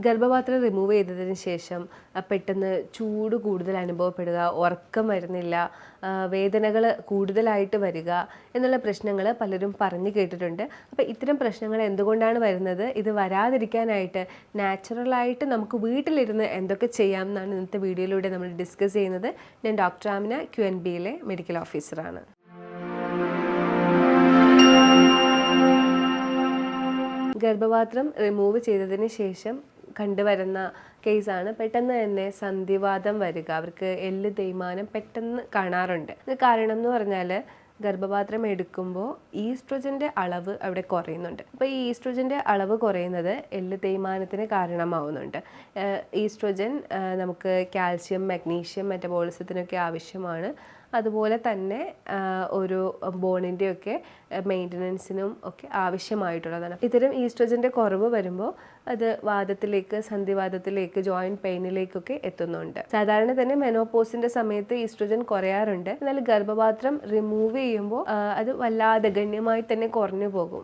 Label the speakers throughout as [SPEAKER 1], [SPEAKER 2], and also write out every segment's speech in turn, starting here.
[SPEAKER 1] ഗർഭപാത്രം റിമൂവ് ചെയ്തതിന് ശേഷം പെട്ടെന്ന് ചൂട് കൂടുതൽ അനുഭവപ്പെടുക, ഉറക്കം വരുന്നില്ല, വേദനകൾ കൂടുതലായിട്ട് വരിക എന്നുള്ള പ്രശ്നങ്ങൾ പലരും പറഞ്ഞു കേട്ടിട്ടുണ്ട്. അപ്പോൾ ഇത്തരം പ്രശ്നങ്ങൾ എന്തുകൊണ്ടാണ് വരുന്നത്, ഇത് വരാതിരിക്കാനായിട്ട് നാച്ചുറലായിട്ട് നമുക്ക് വീട്ടിലിരുന്ന് എന്തൊക്കെ ചെയ്യാം എന്നാണ് ഇന്നത്തെ വീഡിയോയിലൂടെ നമ്മൾ ഡിസ്കസ് ചെയ്യുന്നത്. ഞാൻ ഡോക്ടർ ആമിന, QNBയിലെ മെഡിക്കൽ ഓഫീസറാണ്. ഗർഭപാത്രം റിമൂവ് ചെയ്തതിന് ശേഷം കണ്ടുവരുന്ന കേസാണ് പെട്ടെന്ന് തന്നെ സന്ധിവാതം വരിക. അവർക്ക് എല്ല് തേയ്മാനം പെട്ടെന്ന് കാണാറുണ്ട്. ഇത് കാരണം എന്ന് പറഞ്ഞാൽ ഗർഭപാത്രം എടുക്കുമ്പോൾ ഈസ്ട്രോജൻ്റെ അളവ് അവിടെ കുറയുന്നുണ്ട്. അപ്പോൾ ഈ ഈസ്ട്രോജൻ്റെ അളവ് കുറയുന്നത് എല്ല് തേയ്മാനത്തിന് കാരണമാവുന്നുണ്ട്. ഈസ്ട്രോജൻ നമുക്ക് കാൽസ്യം, മഗ്നീഷ്യം മെറ്റബോളിസത്തിനൊക്കെ ആവശ്യമാണ്. അതുപോലെ തന്നെ ഒരു ബോണിൻ്റെയൊക്കെ മെയിൻ്റനൻസിനും ഒക്കെ ആവശ്യമായിട്ടുള്ളതാണ്. ഇത്തരം ഈസ്ട്രോജൻ്റെ കുറവ് വരുമ്പോൾ അത് വാദത്തിലേക്ക്, സന്ധിവാദത്തിലേക്ക്, ജോയിൻറ്റ് പെയിനിലേക്കൊക്കെ എത്തുന്നുണ്ട്. സാധാരണ തന്നെ മെനോപോസിൻ്റെ സമയത്ത് ഈസ്ട്രോജൻ കുറയാറുണ്ട്. എന്നാൽ ഗർഭപാത്രം റിമൂവ് ചെയ്യുമ്പോൾ അത് വല്ലാതെ ഗണ്യമായി തന്നെ കുറഞ്ഞു പോകും,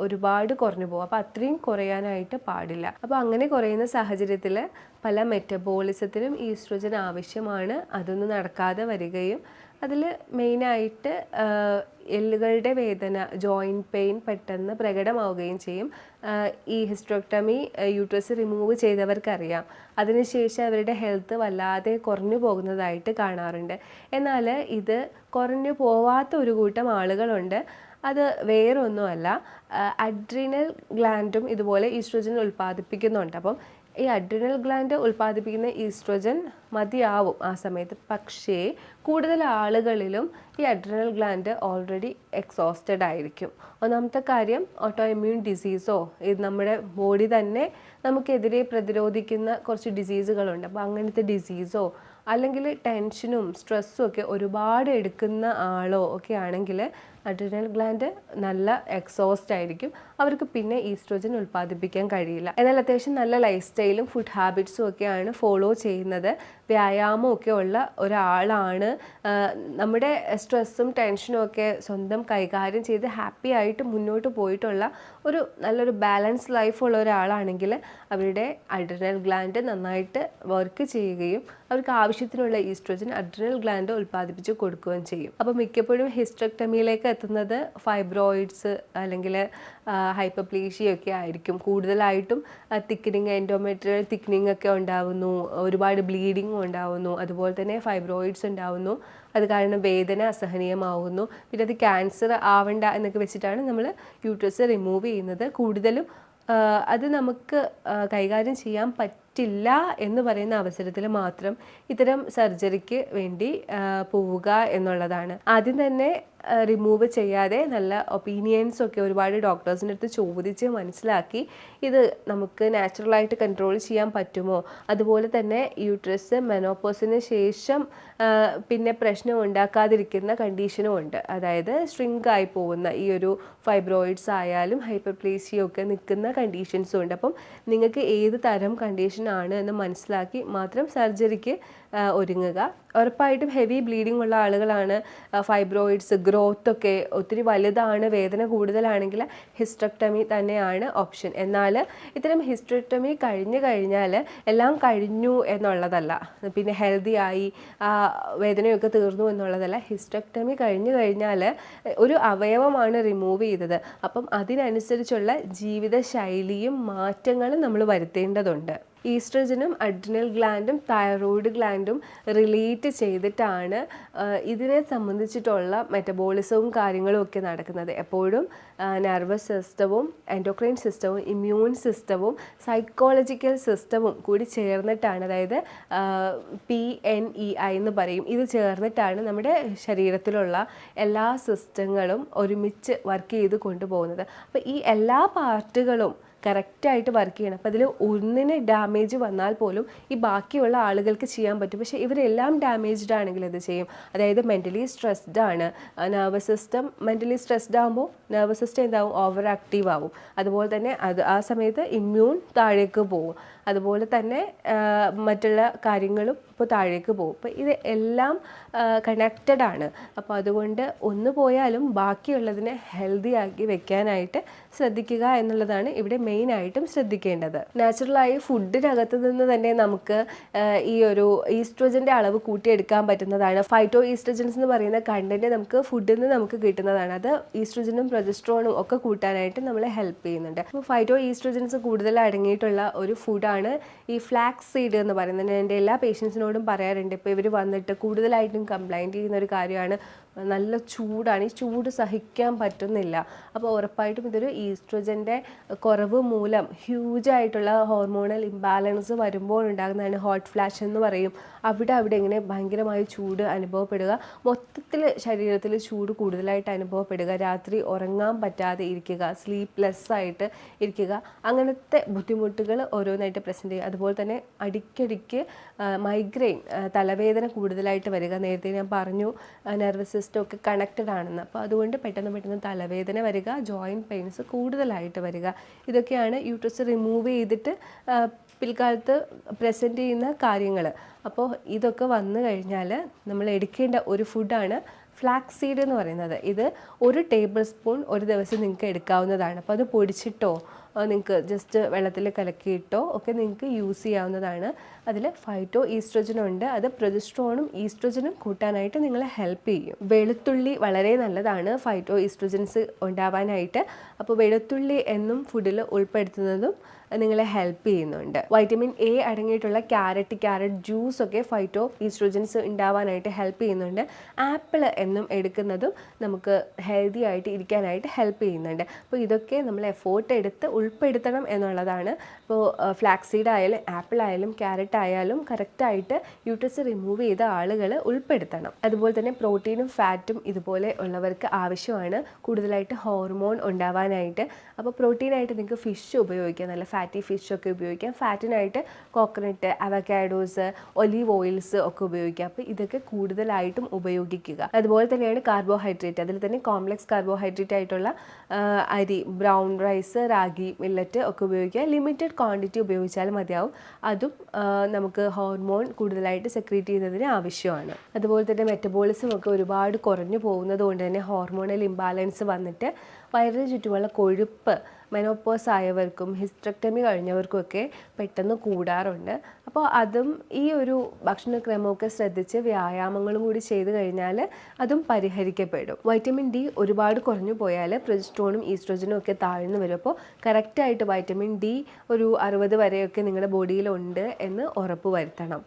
[SPEAKER 1] ഒരുപാട് കുറഞ്ഞു പോകും. അപ്പോൾ അത്രയും കുറയാനായിട്ട് പാടില്ല. അപ്പോൾ അങ്ങനെ കുറയുന്ന സാഹചര്യത്തിൽ പല മെറ്റബോളിസത്തിനും ഈസ്ട്രോജൻ ആവശ്യമാണ്. അതൊന്നും നടക്കാതെ വരികയും അതിൽ മെയിനായിട്ട് എല്ലുകളുടെ വേദന, ജോയിൻറ്റ് പെയിൻ പെട്ടെന്ന് പ്രകടമാവുകയും ചെയ്യും. ഈ ഹിസ്റ്ററോക്ടമി യൂട്രസ് റിമൂവ് ചെയ്തവർക്കറിയാം, അതിനുശേഷം അവരുടെ ഹെൽത്ത് വല്ലാതെ കുറഞ്ഞു പോകുന്നതായിട്ട് കാണാറുണ്ട്. എന്നാൽ ഇത് കുറഞ്ഞു പോവാത്ത ഒരു കൂട്ടം ആളുകളുണ്ട്. അത് വേറൊന്നുമല്ല, അഡ്രീനൽ ഗ്ലാൻഡും ഇതുപോലെ ഈസ്ട്രോജൻ ഉൽപ്പാദിപ്പിക്കുന്നുണ്ട്. അപ്പം ഈ അഡ്രീനൽ ഗ്ലാൻഡ് ഉൽപ്പാദിപ്പിക്കുന്ന ഈസ്ട്രോജൻ മതിയാവും ആ സമയത്ത്. പക്ഷേ കൂടുതൽ ആളുകളിലും ഈ അഡ്രീനൽ ഗ്ലാൻഡ് ഓൾറെഡി എക്സോസ്റ്റഡ് ആയിരിക്കും. ഒന്നാമത്തെ കാര്യം, ഓട്ടോ ഇമ്മ്യൂൺ ഡിസീസോ, ഇത് നമ്മുടെ ബോഡി തന്നെ നമുക്കെതിരെ പ്രതിരോധിക്കുന്ന കുറച്ച് ഡിസീസുകളുണ്ട്. അപ്പോൾ അങ്ങനത്തെ ഡിസീസോ അല്ലെങ്കിൽ ടെൻഷനും സ്ട്രെസ്സും ഒക്കെ ഒരുപാട് എടുക്കുന്ന ആളോ ഒക്കെ ആണെങ്കിൽ അഡ്രീനൽ ഗ്ലാൻഡ് നല്ല എക്സോസ്റ്റ് ആയിരിക്കും. അവർക്ക് പിന്നെ ഈസ്ട്രോജൻ ഉൽപ്പാദിപ്പിക്കാൻ കഴിയില്ല. എന്നാൽ അത്യാവശ്യം നല്ല ലൈഫ് സ്റ്റൈലും ഫുഡ് ഹാബിറ്റ്സും ഒക്കെയാണ് ഫോളോ ചെയ്യുന്നത്, വ്യായാമം ഒക്കെ ഉള്ള ഒരാളാണ്, നമ്മുടെ സ്ട്രെസ്സും ടെൻഷനും ഒക്കെ സ്വന്തം കൈകാര്യം ചെയ്ത് ഹാപ്പി ആയിട്ട് മുന്നോട്ട് പോയിട്ടുള്ള നല്ലൊരു ബാലൻസ് ലൈഫുള്ള ഒരാളാണെങ്കിൽ അവരുടെ അഡ്രീനൽ ഗ്ലാൻഡ് നന്നായിട്ട് വർക്ക് ചെയ്യുകയും അവർക്ക് ആവശ്യത്തിനുള്ള ഈസ്ട്രോജൻ അഡ്രീനൽ ഗ്ലാൻഡ് ഉൽപ്പാദിപ്പിച്ച് കൊടുക്കുകയും ചെയ്യും. അപ്പോൾ മിക്കപ്പോഴും ഹിസ്റ്ററക്ടമിയിലേക്ക് എത്തുന്നത് ഫൈബ്രോയിഡ്സ് അല്ലെങ്കിൽ ഹൈപ്പർപ്ലേഷ്യ ആയിരിക്കും. കൂടുതലായിട്ടും തിക്കനിങ്, എൻഡോമെട്രിയൽ തിക്കനിങ് ഒക്കെ ഉണ്ടാവുന്നു, ഒരുപാട് ബ്ലീഡിങ് ഉണ്ടാവുന്നു, അതുപോലെ തന്നെ ഫൈബ്രോയിഡ്സ് ഉണ്ടാവുന്നു. അത് കാരണം വേദന അസഹനീയമാവുന്നു. പിന്നെ അത് ക്യാൻസർ ആവണ്ട എന്നൊക്കെ വെച്ചിട്ടാണ് നമ്മൾ യൂട്രസ് റിമൂവ് ചെയ്യുന്നത്. കൂടുതലും അത് നമുക്ക് കൈകാര്യം ചെയ്യാൻ പറ്റില്ല എന്ന് പറയുന്ന അവസരത്തിൽ മാത്രം ഇത്തരം സർജറിക്ക് വേണ്ടി പോവുക എന്നുള്ളതാണ്. ആദ്യം തന്നെ റിമൂവ് ചെയ്യാതെ നല്ല ഒപ്പീനിയൻസ് ഒക്കെ ഒരുപാട് ഡോക്ടേഴ്സിൻ്റെ അടുത്ത് ചോദിച്ച് മനസ്സിലാക്കി ഇത് നമുക്ക് നാച്ചുറലായിട്ട് കൺട്രോൾ ചെയ്യാൻ പറ്റുമോ, അതുപോലെ തന്നെ യൂട്രസ് മെനോപോസിന് ശേഷം പിന്നെ പ്രശ്നം ഉണ്ടാക്കാതിരിക്കുന്ന കണ്ടീഷനും ഉണ്ട്. അതായത് ഷ്രിങ്ക് ആയി പോകുന്ന ഈ ഒരു ഫൈബ്രോയിഡ്സ് ആയാലും ഹൈപ്പർപ്ലേഷ്യ ഒക്കെ നിൽക്കുന്ന കണ്ടീഷൻസും ഉണ്ട്. അപ്പം നിങ്ങൾക്ക് ഏത് തരം കണ്ടീഷനാണ് എന്ന് മനസ്സിലാക്കി മാത്രം സർജറിക്ക് ഒരുങ്ങുക. ഉറപ്പായിട്ടും ഹെവി ബ്ലീഡിംഗ് ഉള്ള ആളുകളാണ്, ഫൈബ്രോയിഡ്സ് ഗ്രോത്ത് ഒക്കെ ഒത്തിരി വലുതാണ്, വേദന കൂടുതലാണെങ്കിൽ ഹിസ്റ്ററക്ടമി തന്നെയാണ് ഓപ്ഷൻ. എന്നാൽ ഇത്തരം ഹിസ്റ്ററക്ടമി കഴിഞ്ഞു കഴിഞ്ഞാൽ എല്ലാം കഴിഞ്ഞു എന്നുള്ളതല്ല, പിന്നെ ഹെൽത്തി ആയി വേദനയൊക്കെ തീർന്നു എന്നുള്ളതല്ല. ഹിസ്റ്ററക്ടമി കഴിഞ്ഞു കഴിഞ്ഞാൽ ഒരു അവയവമാണ് റിമൂവ് ചെയ്തത്. അപ്പം അതിനനുസരിച്ചുള്ള ജീവിതശൈലിയും മാറ്റങ്ങളും നമ്മൾ വരുത്തേണ്ടതുണ്ട്. ഈസ്ട്രജനും അഡ്രിനൽ ഗ്ലാൻഡും തൈറോയ്ഡ് ഗ്ലാൻഡും റിലേറ്റ് ചെയ്തിട്ടാണ് ഇതിനെ സംബന്ധിച്ചിട്ടുള്ള മെറ്റബോളിസവും കാര്യങ്ങളും ഒക്കെ നടക്കുന്നത്. എപ്പോഴും നെർവസ് സിസ്റ്റവും എൻഡോക്രൈൻ സിസ്റ്റവും ഇമ്മ്യൂൺ സിസ്റ്റവും സൈക്കോളജിക്കൽ സിസ്റ്റവും കൂടി ചേർന്നിട്ടാണ്, അതായത് PNEI എന്ന് പറയും, ഇത് ചേർന്നിട്ടാണ് നമ്മുടെ ശരീരത്തിലുള്ള എല്ലാ സിസ്റ്റങ്ങളും ഒരുമിച്ച് വർക്ക് ചെയ്ത് കൊണ്ടുപോകുന്നത്. അപ്പോൾ ഈ എല്ലാ പാർട്ടുകളും കറക്റ്റായിട്ട് വർക്ക് ചെയ്യണം. അപ്പോൾ അതിൽ ഒന്നിന് ഡാമേജ് വന്നാൽ പോലും ഈ ബാക്കിയുള്ള ആളുകൾക്ക് ചെയ്യാൻ പറ്റും. പക്ഷേ ഇവരെല്ലാം ഡാമേജ്ഡ് ആണെങ്കിൽ ഇത് ചെയ്യും. അതായത് മെൻ്റലി സ്ട്രെസ്ഡ് ആണ്, നെർവസ് സിസ്റ്റം മെൻ്റലി സ്ട്രെസ്ഡ് ആകുമ്പോൾ നെർവസ് സിസ്റ്റം എന്താവും, ഓവർ ആക്റ്റീവ് ആവും. അതുപോലെ തന്നെ ആ സമയത്ത് ഇമ്മ്യൂൺ താഴേക്ക് പോകും. അതുപോലെ തന്നെ മറ്റുള്ള കാര്യങ്ങളും അപ്പോൾ താഴേക്ക് പോകും. അപ്പോൾ ഇത് എല്ലാം കണക്റ്റഡ് ആണ്. അപ്പോൾ അതുകൊണ്ട് ഒന്ന് പോയാലും ബാക്കിയുള്ളതിനെ ഹെൽത്തി ആക്കി വെക്കാനായിട്ട് ശ്രദ്ധിക്കുക എന്നുള്ളതാണ് ഇവിടെ മെയിനായിട്ടും ശ്രദ്ധിക്കേണ്ടത്. നാച്ചുറലായി ഫുഡിനകത്ത് നിന്ന് തന്നെ നമുക്ക് ഈ ഒരു ഈസ്ട്രോജൻ്റെ അളവ് കൂട്ടിയെടുക്കാൻ പറ്റുന്നതാണ്. ഫൈറ്റോ ഈസ്ട്രോജൻസ് എന്ന് പറയുന്ന കണ്ടന്റ് നമുക്ക് ഫുഡിൽ നിന്ന് നമുക്ക് കിട്ടുന്നതാണ്. അത് ഈസ്ട്രോജനും പ്രൊജസ്ട്രോണും ഒക്കെ കൂട്ടാനായിട്ട് നമ്മളെ ഹെൽപ്പ് ചെയ്യുന്നുണ്ട്. അപ്പോൾ ഫൈറ്റോ ഈസ്ട്രോജൻസ് കൂടുതൽ അടങ്ങിയിട്ടുള്ള ഒരു ഫുഡാണ് ഈ ഫ്ലാക്സ് സീഡ് എന്ന് പറയുന്നത്. ഞാൻ എൻ്റെ എല്ലാ പേഷ്യൻസിനോടും പറയാറുണ്ട്. ഇപ്പോൾ ഇവർ വന്നിട്ട് കൂടുതലായിട്ടും കംപ്ലൈൻറ്റ് ചെയ്യുന്ന ഒരു കാര്യമാണ് നല്ല ചൂടാണ്, ഈ ചൂട് സഹിക്കാൻ പറ്റുന്നില്ല. അപ്പോൾ ഉറപ്പായിട്ടും ഇതൊരു ഈസ്ട്രോജൻ്റെ കുറവ് മൂലം ഹ്യൂജായിട്ടുള്ള ഹോർമോണൽ ഇംബാലൻസ് വരുമ്പോൾ ഉണ്ടാകുന്നതാണ് ഹോട്ട് ഫ്ലാഷ് എന്ന് പറയും. അവിടെ ഇങ്ങനെ ഭയങ്കരമായ ചൂട് അനുഭവപ്പെടുക, മൊത്തത്തിൽ ശരീരത്തിൽ ചൂട് കൂടുതലായിട്ട് അനുഭവപ്പെടുക, രാത്രി ഉറങ്ങാൻ പറ്റാതെ ഇരിക്കുക, സ്ലീപ്ലെസ് ആയിട്ട് ഇരിക്കുക, അങ്ങനത്തെ ബുദ്ധിമുട്ടുകൾ ഓരോന്നായിട്ട് പ്രസൻറ്റ് ചെയ്യുക. അതുപോലെ തന്നെ അടിക്കടിക്ക് മൈഗ്രെയിൻ, തലവേദന കൂടുതലായിട്ട് വരിക. നേരത്തെ ഞാൻ പറഞ്ഞു നെർവസ് സിസ്റ്റം ഒക്കെ കണക്റ്റഡ് ആണെന്ന്. അപ്പോൾ അതുകൊണ്ട് പെട്ടെന്ന് തലവേദന വരിക, ജോയിൻറ്റ് പെയിൻസ് കൂടുതലായിട്ട് വരിക. ഇതൊക്കെയാണ് യൂട്രസ് റിമൂവ് ചെയ്തിട്ട് പിൽക്കാലത്ത് പ്രസൻറ്റ് ചെയ്യുന്ന കാര്യങ്ങൾ. അപ്പോൾ ഇതൊക്കെ വന്നു കഴിഞ്ഞാൽ നമ്മൾ എടുക്കേണ്ട ഒരു ഫുഡാണ് ഫ്ലാക്സ് സീഡ് എന്ന് പറയുന്നത്. ഇത് 1 ടേബിൾ സ്പൂൺ ഒരു ദിവസം നിങ്ങൾക്ക് എടുക്കാവുന്നതാണ്. അപ്പോൾ അത് പൊടിച്ചിട്ടോ നിങ്ങൾക്ക് ജസ്റ്റ് വെള്ളത്തിൽ കലക്കിയിട്ടോ ഒക്കെ നിങ്ങൾക്ക് യൂസ് ചെയ്യാവുന്നതാണ്. അതിൽ ഫൈറ്റോ ഈസ്ട്രോജനും ഉണ്ട്. അത് പ്രൊജസ്ട്രോണും ഈസ്ട്രോജനും കൂട്ടാനായിട്ട് നിങ്ങളെ ഹെൽപ്പ് ചെയ്യും. വെളുത്തുള്ളി വളരെ നല്ലതാണ് ഫൈറ്റോ ഈസ്ട്രോജൻസ് ഉണ്ടാവാനായിട്ട്. അപ്പോൾ വെളുത്തുള്ളി എന്നും ഫുഡിൽ ഉൾപ്പെടുത്തുന്നതും നിങ്ങളെ ഹെൽപ്പ് ചെയ്യുന്നുണ്ട്. വൈറ്റമിൻ എ അടങ്ങിയിട്ടുള്ള ക്യാരറ്റ് ജ്യൂസ് ഒക്കെ ഫൈറ്റോ ഈസ്ട്രോജൻസ് ഉണ്ടാവാനായിട്ട് ഹെൽപ്പ് ചെയ്യുന്നുണ്ട്. ആപ്പിൾ എന്നും എടുക്കുന്നതും നമുക്ക് ഹെൽത്തി ആയിട്ട് ഇരിക്കാനായിട്ട് ഹെൽപ്പ് ചെയ്യുന്നുണ്ട്. അപ്പോൾ ഇതൊക്കെ നമ്മൾ എഫോർട്ട് എടുത്ത് ഉൾപ്പെടുത്തണം എന്നുള്ളതാണ്. ഇപ്പോൾ ഫ്ലാക്സ് സീഡ് ആയാലും ആപ്പിൾ ആയാലും ക്യാരറ്റ് ആയാലും കറക്റ്റായിട്ട് യൂട്രസ് റിമൂവ് ചെയ്ത ആളുകൾ ഉൾപ്പെടുത്തണം. അതുപോലെ തന്നെ പ്രോട്ടീനും ഫാറ്റും ഇതുപോലെ ഉള്ളവർക്ക് ആവശ്യമാണ് കൂടുതലായിട്ട് ഹോർമോൺ ഉണ്ടാവാനായിട്ട്. അപ്പോൾ പ്രോട്ടീനായിട്ട് നിങ്ങൾക്ക് ഫിഷ് ഉപയോഗിക്കാം, നല്ല ഫാറ്റി ഫിഷൊക്കെ ഉപയോഗിക്കാം. ഫാറ്റിനായിട്ട് കോക്കനട്ട്, അവക്കാഡോസ്, ഒലീവ് ഓയിൽസ് ഒക്കെ ഉപയോഗിക്കാം. അപ്പോൾ ഇതൊക്കെ കൂടുതലായിട്ടും ഉപയോഗിക്കുക. അതുപോലെ തന്നെയാണ് കാർബോഹൈഡ്രേറ്റ്. അതിൽ തന്നെ കോംപ്ലക്സ് കാർബോഹൈഡ്രേറ്റ് ആയിട്ടുള്ള അരി, ബ്രൗൺ റൈസ്, റാഗി, മില്ലറ്റ് ഒക്കെ ഉപയോഗിക്കുക. ലിമിറ്റഡ് ക്വാണ്ടിറ്റി ഉപയോഗിച്ചാൽ മതിയാവും. അതും നമുക്ക് ഹോർമോൺ കൂടുതലായിട്ട് സെക്രീറ്റ് ചെയ്യുന്നതിന് ആവശ്യമാണ്. അതുപോലെ തന്നെ മെറ്റബോളിസം ഒക്കെ ഒരുപാട് കുറഞ്ഞു പോകുന്നത് കൊണ്ട് തന്നെ ഹോർമോണൽ ഇംബാലൻസ് വന്നിട്ട് വയറിന് ചുറ്റുമുള്ള കൊഴുപ്പ് മെനോപോസ് ആയവർക്കും ഹിസ്റ്ററക്ടമി കഴിഞ്ഞവർക്കുമൊക്കെ പെട്ടെന്ന് കൂടാറുണ്ട്. അപ്പോൾ അതും ഈ ഒരു ഭക്ഷണക്രമമൊക്കെ ശ്രദ്ധിച്ച് വ്യായാമങ്ങളും കൂടി ചെയ്ത് കഴിഞ്ഞാൽ അതും പരിഹരിക്കപ്പെടും. വൈറ്റമിൻ ഡി ഒരുപാട് കുറഞ്ഞു പോയാൽ പ്രൊജസ്ട്രോണും ഈസ്ട്രോജനും ഒക്കെ താഴ്ന്നു വരും. അപ്പോൾ കറക്റ്റായിട്ട് വൈറ്റമിൻ ഡി ഒരു 60 വരെയൊക്കെ നിങ്ങളുടെ ബോഡിയിലുണ്ട് എന്ന് ഉറപ്പ് വരുത്തണം.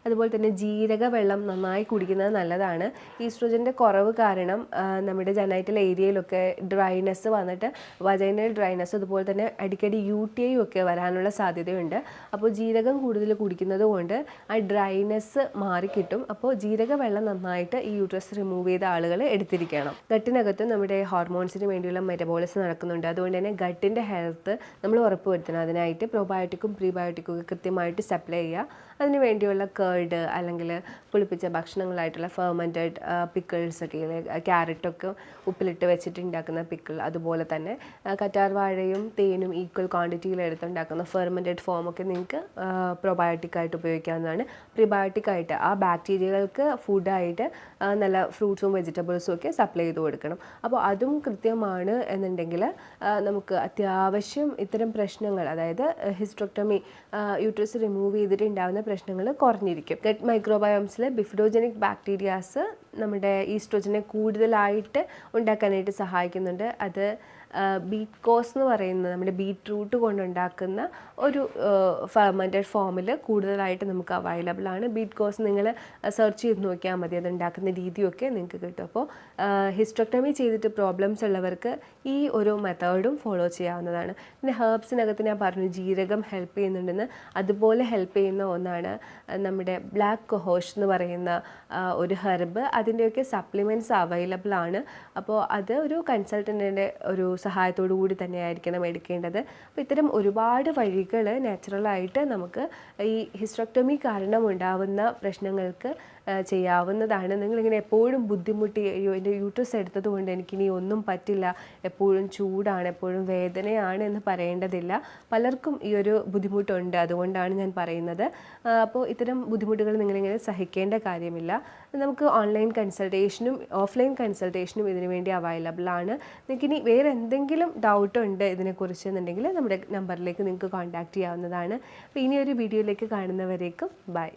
[SPEAKER 1] അതുപോലെ തന്നെ ജീരക വെള്ളം നന്നായി കുടിക്കുന്നത് നല്ലതാണ്. ഈസ്ട്രോജൻ്റെ കുറവ് കാരണം നമ്മുടെ ജനൈറ്റൽ ഏരിയയിലൊക്കെ ഡ്രൈനെസ് വന്നിട്ട് വജൈനൽ ഡ്രൈനെസ്, അതുപോലെ തന്നെ അടിക്കടി UTI ഒക്കെ വരാനുള്ള സാധ്യതയുണ്ട്. അപ്പോൾ ജീരകം കൂടുതൽ കുടിക്കുന്നത് കൊണ്ട് ആ ഡ്രൈനെസ് മാറിക്കിട്ടും. അപ്പോൾ ജീരക വെള്ളം നന്നായിട്ട് ഈ യൂട്രസ് റിമൂവ് ചെയ്ത ആളുകൾ എടുത്തിരിക്കണം. ഗട്ടിനകത്ത് നമ്മുടെ ഹോർമോൺസിന് വേണ്ടിയുള്ള മെറ്റബോളിസം നടക്കുന്നുണ്ട്. അതുകൊണ്ട് തന്നെ ഗട്ടിൻ്റെ ഹെൽത്ത് നമ്മൾ ഉറപ്പ് വരുത്തണം. അതിനായിട്ട് പ്രോബയോട്ടിക്കും പ്രീബയോട്ടിക്കും ഒക്കെ കൃത്യമായിട്ട് സപ്ലൈ ചെയ്യുക. അതിന് വേണ്ടിയുള്ള കേർഡ് അല്ലെങ്കിൽ പുളിപ്പിച്ച ഭക്ഷണങ്ങളായിട്ടുള്ള ഫെർമെൻറ്റഡ് പിക്കിൾസ് ഒക്കെ ഇല്ലേ, ക്യാരറ്റൊക്കെ ഉപ്പിലിട്ട് വെച്ചിട്ട് ഉണ്ടാക്കുന്ന പിക്കിൾ, അതുപോലെ തന്നെ കറ്റാർവാഴയും തേനും ഈക്വൽ ക്വാണ്ടിറ്റിയിൽ എടുത്തുണ്ടാക്കുന്ന ഫെർമെൻറ്റഡ് ഫോമൊക്കെ നിങ്ങൾക്ക് പ്രോബയോട്ടിക്കായിട്ട് ഉപയോഗിക്കാവുന്നതാണ്. പ്രീബയോട്ടിക്കായിട്ട് ആ ബാക്ടീരിയകൾക്ക് ഫുഡായിട്ട് നല്ല ഫ്രൂട്ട്സും വെജിറ്റബിൾസും ഒക്കെ സപ്ലൈ ചെയ്ത് കൊടുക്കണം. അപ്പോൾ അതും കൃത്യമാണ് എന്നുണ്ടെങ്കിൽ നമുക്ക് അത്യാവശ്യം ഇത്തരം പ്രശ്നങ്ങൾ, അതായത് ഹിസ്റ്ററക്ടമി, യൂട്രസ് റിമൂവ് ചെയ്തിട്ട് ഉണ്ടാകുന്ന പ്രശ്നങ്ങൾ കുറഞ്ഞിരിക്കും. ഗട്ട് മൈക്രോബയോംസിൽ ബിഫിഡോജനിക് ബാക്ടീരിയാസ് നമ്മുടെ ഈസ്ട്രോജനെ കൂടുതലായിട്ട് ഉണ്ടാക്കാനായിട്ട് സഹായിക്കുന്നുണ്ട്. അത് ബീറ്റ്കോസ് എന്ന് പറയുന്നത് നമ്മുടെ ബീറ്റ്റൂട്ട് കൊണ്ടുണ്ടാക്കുന്ന ഒരു ഫെർമെൻറ്റഡ് ഫോമിൽ കൂടുതലായിട്ട് നമുക്ക് അവൈലബിൾ ആണ്. ബീറ്റ്കോസ് നിങ്ങൾ സെർച്ച് ചെയ്ത് നോക്കിയാൽ മതി, അത് ഉണ്ടാക്കുന്ന രീതിയൊക്കെ നിങ്ങൾക്ക് കിട്ടും. അപ്പോൾ ഹിസ്റ്ററക്ടമി ചെയ്തിട്ട് പ്രോബ്ലംസ് ഉള്ളവർക്ക് ഈ ഒരു മെത്തേഡും ഫോളോ ചെയ്യാവുന്നതാണ്. പിന്നെ ഹെർബ്സിനകത്ത് ഞാൻ പറഞ്ഞു ജീരകം ഹെൽപ്പ് ചെയ്യുന്നുണ്ടെന്ന്. അതുപോലെ ഹെൽപ്പ് ചെയ്യുന്ന ഒന്നാണ് നമ്മുടെ ബ്ലാക്ക് കൊഹോഷ് എന്ന് പറയുന്ന ഒരു ഹെർബ്. അതിൻ്റെയൊക്കെ സപ്ലിമെൻറ്റ്സ് അവൈലബിൾ ആണ്. അപ്പോൾ അത് ഒരു കൺസൾട്ടൻറ്റിൻ്റെ ഒരു സഹായത്തോടു കൂടി തന്നെയായിരിക്കണം എടുക്കേണ്ടത്. അപ്പോൾ ഇത്തരം ഒരുപാട് വഴികൾ നാച്ചുറലായിട്ട് നമുക്ക് ഈ ഹിസ്റ്ററക്ടമി കാരണം ഉണ്ടാവുന്ന പ്രശ്നങ്ങൾക്ക് ചെയ്യാവുന്നതാണ്. നിങ്ങളിങ്ങനെ എപ്പോഴും ബുദ്ധിമുട്ടി അയ്യോ എൻ്റെ യൂട്രസ് എടുത്തത് കൊണ്ട് എനിക്കിനി ഒന്നും പറ്റില്ല, എപ്പോഴും ചൂടാണ്, എപ്പോഴും വേദനയാണ് എന്ന് പറയേണ്ടതില്ല. പലർക്കും ഈ ഒരു ബുദ്ധിമുട്ടുണ്ട്, അതുകൊണ്ടാണ് ഞാൻ പറയുന്നത്. അപ്പോൾ ഇത്തരം ബുദ്ധിമുട്ടുകൾ നിങ്ങളിങ്ങനെ സഹിക്കേണ്ട കാര്യമില്ല. നമുക്ക് ഓൺലൈൻ കൺസൾട്ടേഷനും ഓഫ്ലൈൻ കൺസൾട്ടേഷനും ഇതിനു വേണ്ടി അവൈലബിൾ ആണ്. നിങ്ങൾക്കിനി വേറെ എന്തെങ്കിലും ഡൗട്ട് ഉണ്ട് ഇതിനെക്കുറിച്ച് എന്നുണ്ടെങ്കിൽ നമ്മുടെ നമ്പറിലേക്ക് നിങ്ങൾക്ക് കോൺടാക്റ്റ് ചെയ്യാവുന്നതാണ്. അപ്പോൾ ഇനി ഒരു വീഡിയോയിലേക്ക് കാണുന്നവരേക്കും ബൈ.